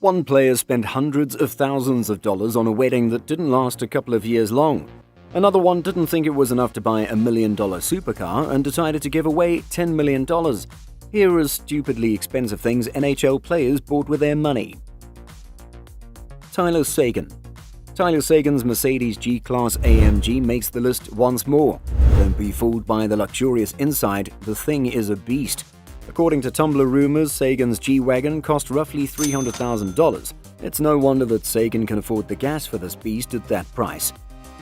One player spent hundreds of thousands of dollars on a wedding that didn't last a couple of years long. Another one didn't think it was enough to buy $1 million supercar and decided to give away $10 million. Here are stupidly expensive things NHL players bought with their money. Tyler Seguin. Tyler Seguin's Mercedes G-Class AMG makes the list once more. Don't be fooled by the luxurious inside, the thing is a beast. According to Tumblr rumors, Seguin's G-Wagon cost roughly $300,000. It's no wonder that Seguin can afford the gas for this beast at that price.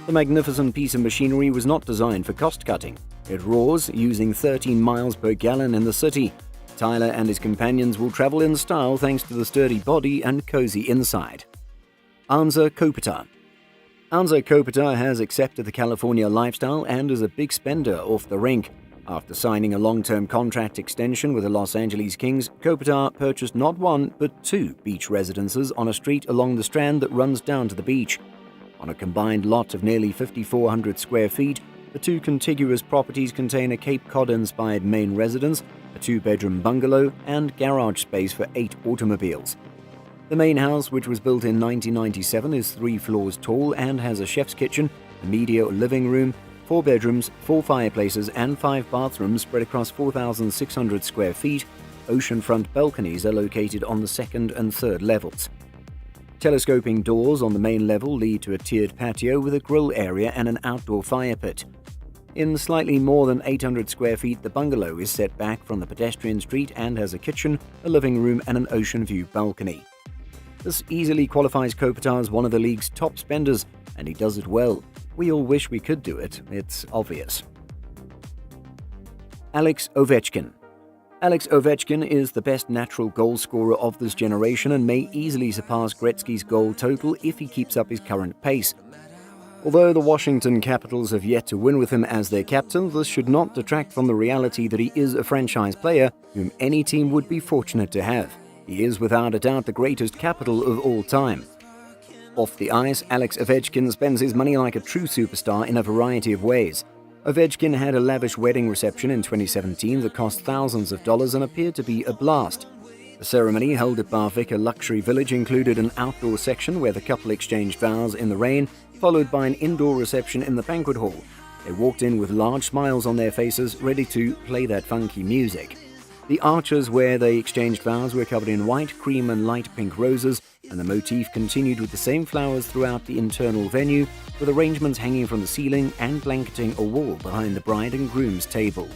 The magnificent piece of machinery was not designed for cost-cutting. It roars, using 13 miles per gallon in the city. Tyler and his companions will travel in style thanks to the sturdy body and cozy inside. Anze Kopitar. Anze Kopitar has accepted the California lifestyle and is a big spender off the rink. After signing a long-term contract extension with the Los Angeles Kings, Kopitar purchased not one, but two beach residences on a street along the Strand that runs down to the beach. On a combined lot of nearly 5,400 square feet, the two contiguous properties contain a Cape Cod-inspired main residence, a two-bedroom bungalow, and garage space for 8 automobiles. The main house, which was built in 1997, is 3 floors tall and has a chef's kitchen, a media living room, 4 bedrooms, 4 fireplaces, and 5 bathrooms spread across 4,600 square feet. Oceanfront balconies are located on the 2nd and 3rd levels. Telescoping doors on the main level lead to a tiered patio with a grill area and an outdoor fire pit. In slightly more than 800 square feet, the bungalow is set back from the pedestrian street and has a kitchen, a living room, and an ocean view balcony. This easily qualifies Kopitar as one of the league's top spenders, and he does it well. We all wish we could do it, it's obvious. Alex Ovechkin. Alex Ovechkin is the best natural goal scorer of this generation and may easily surpass Gretzky's goal total if he keeps up his current pace. Although the Washington Capitals have yet to win with him as their captain, this should not detract from the reality that he is a franchise player whom any team would be fortunate to have. He is without a doubt the greatest capital of all time. Off the ice, Alex Ovechkin spends his money like a true superstar in a variety of ways. Ovechkin had a lavish wedding reception in 2017 that cost thousands of dollars and appeared to be a blast. The ceremony held at Barvika Luxury Village included an outdoor section where the couple exchanged vows in the rain, followed by an indoor reception in the banquet hall. They walked in with large smiles on their faces, ready to play that funky music. The arches where they exchanged vows were covered in white, cream, and light pink roses, and the motif continued with the same flowers throughout the internal venue, with arrangements hanging from the ceiling and blanketing a wall behind the bride and groom's table.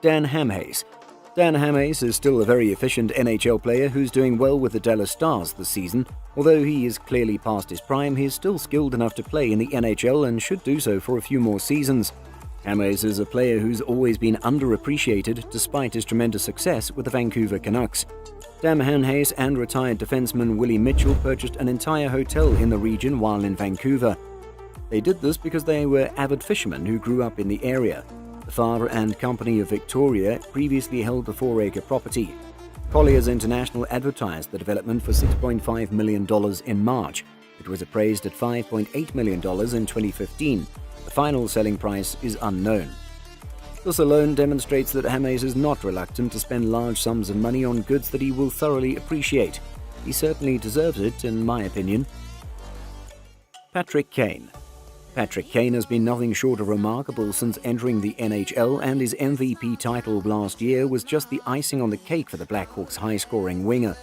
Dan Hamhuis. Dan Hamhuis is still a very efficient NHL player who's doing well with the Dallas Stars this season. Although he is clearly past his prime, he is still skilled enough to play in the NHL and should do so for a few more seasons. Hamhuis is a player who's always been underappreciated despite his tremendous success with the Vancouver Canucks. Dan Hamhuis and retired defenseman Willie Mitchell purchased an entire hotel in the region while in Vancouver. They did this because they were avid fishermen who grew up in the area. The father and company of Victoria previously held the 4-acre property. Colliers International advertised the development for $6.5 million in March. It was appraised at $5.8 million in 2015. The final selling price is unknown. This alone demonstrates that Hamhuis is not reluctant to spend large sums of money on goods that he will thoroughly appreciate. He certainly deserves it, in my opinion. Patrick Kane. Patrick Kane has been nothing short of remarkable since entering the NHL, and his MVP title last year was just the icing on the cake for the Blackhawks' high-scoring winger.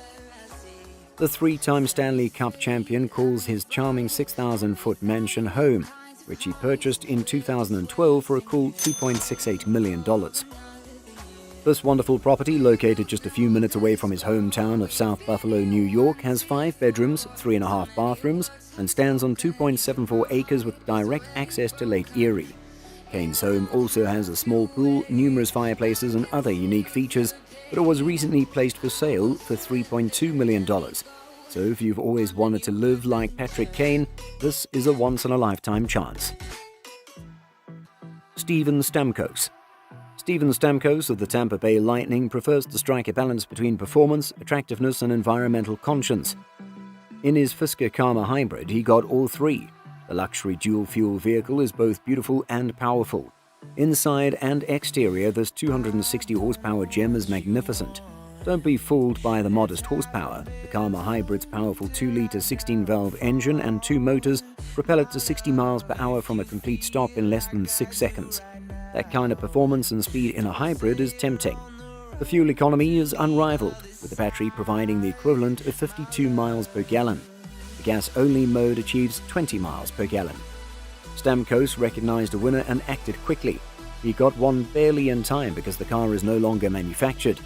The 3-time Stanley Cup champion calls his charming 6,000-foot mansion home, which he purchased in 2012 for a cool $2.68 million. This wonderful property, located just a few minutes away from his hometown of South Buffalo, New York, has 5 bedrooms, 3.5 bathrooms, and stands on 2.74 acres with direct access to Lake Erie. Kane's home also has a small pool, numerous fireplaces, and other unique features, but it was recently placed for sale for $3.2 million. So if you've always wanted to live like Patrick Kane, this is a once-in-a-lifetime chance. Steven Stamkos. Steven Stamkos of the Tampa Bay Lightning prefers to strike a balance between performance, attractiveness, and environmental conscience. In his Fisker Karma Hybrid, he got all three. The luxury dual-fuel vehicle is both beautiful and powerful. Inside and exterior, this 260 horsepower gem is magnificent. Don't be fooled by the modest horsepower. The Karma Hybrid's powerful 2-litre 16-valve engine and 2 motors propel it to 60 miles per hour from a complete stop in less than 6 seconds. That kind of performance and speed in a hybrid is tempting. The fuel economy is unrivaled, with the battery providing the equivalent of 52 miles per gallon. The gas-only mode achieves 20 miles per gallon. Stamkos recognized a winner and acted quickly. He got one barely in time because the car is no longer manufactured.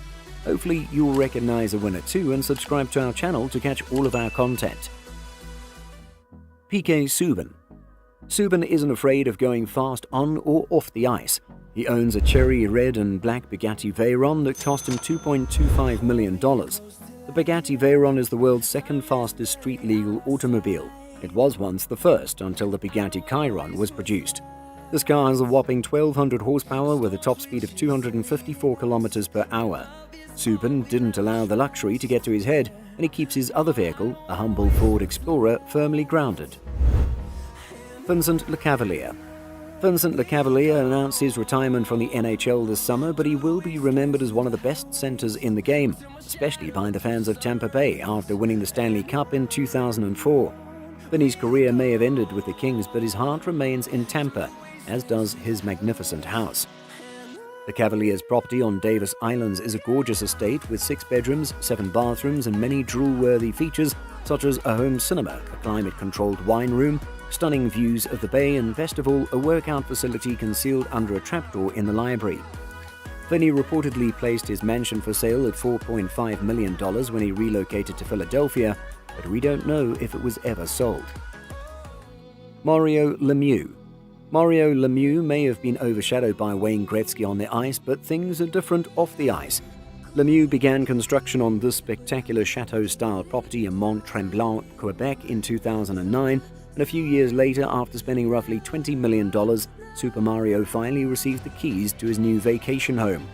Hopefully you'll recognize a winner too and subscribe to our channel to catch all of our content. PK Subban. Subban isn't afraid of going fast on or off the ice. He owns a cherry red and black Bugatti Veyron that cost him $2.25 million. The Bugatti Veyron is the world's second fastest street-legal automobile. It was once the first until the Bugatti Chiron was produced. This car has a whopping 1,200 horsepower with a top speed of 254 kilometers per hour. Subban didn't allow the luxury to get to his head, and he keeps his other vehicle, a humble Ford Explorer, firmly grounded. Vincent Lecavalier. Vincent Lecavalier announced his retirement from the NHL this summer, but he will be remembered as one of the best centers in the game, especially by the fans of Tampa Bay after winning the Stanley Cup in 2004. Vinny's career may have ended with the Kings, but his heart remains in Tampa, as does his magnificent house. The Cavalier's property on Davis Islands is a gorgeous estate with 6 bedrooms, 7 bathrooms, and many drool-worthy features such as a home cinema, a climate-controlled wine room, stunning views of the bay, and best of all, a workout facility concealed under a trapdoor in the library. Vinny reportedly placed his mansion for sale at $4.5 million when he relocated to Philadelphia, but we don't know if it was ever sold. Mario Lemieux. Mario Lemieux may have been overshadowed by Wayne Gretzky on the ice, but things are different off the ice. Lemieux began construction on this spectacular chateau-style property in Mont-Tremblant, Quebec in 2009, and a few years later, after spending roughly $20 million, Super Mario finally received the keys to his new vacation home.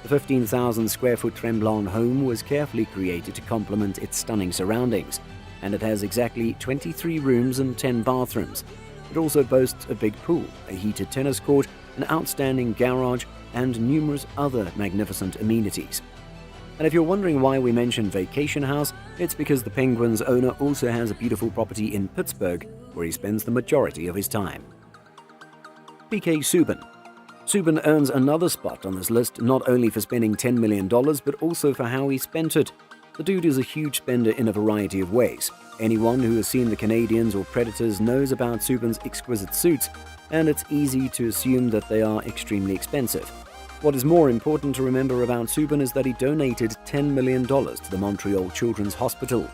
The 15,000 square foot Tremblant home was carefully created to complement its stunning surroundings, and it has exactly 23 rooms and 10 bathrooms. It also boasts a big pool, a heated tennis court, an outstanding garage, and numerous other magnificent amenities. And if you're wondering why we mention Vacation House, it's because the Penguins owner also has a beautiful property in Pittsburgh, where he spends the majority of his time. PK Subban. Subban earns another spot on this list not only for spending $10 million, but also for how he spent it. The dude is a huge spender in a variety of ways. Anyone who has seen the Canadiens or Predators knows about Subban's exquisite suits, and it's easy to assume that they are extremely expensive. What is more important to remember about Subban is that he donated $10 million to the Montreal Children's Hospital.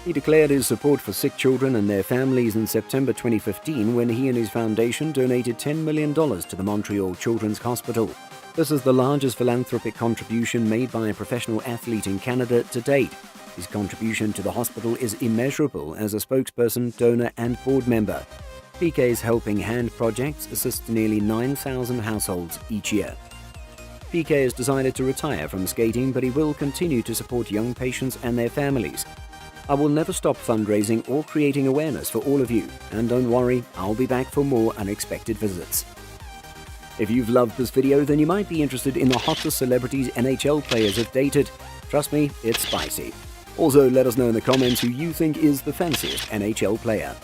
He declared his support for sick children and their families in September 2015 when he and his foundation donated $10 million to the Montreal Children's Hospital. This is the largest philanthropic contribution made by a professional athlete in Canada to date. His contribution to the hospital is immeasurable as a spokesperson, donor, and board member. PK's Helping Hand projects assist nearly 9,000 households each year. PK has decided to retire from skating, but he will continue to support young patients and their families. I will never stop fundraising or creating awareness for all of you, and don't worry, I'll be back for more unexpected visits. If you've loved this video, then you might be interested in the hottest celebrities NHL players have dated. Trust me, it's spicy. Also, let us know in the comments who you think is the fanciest NHL player.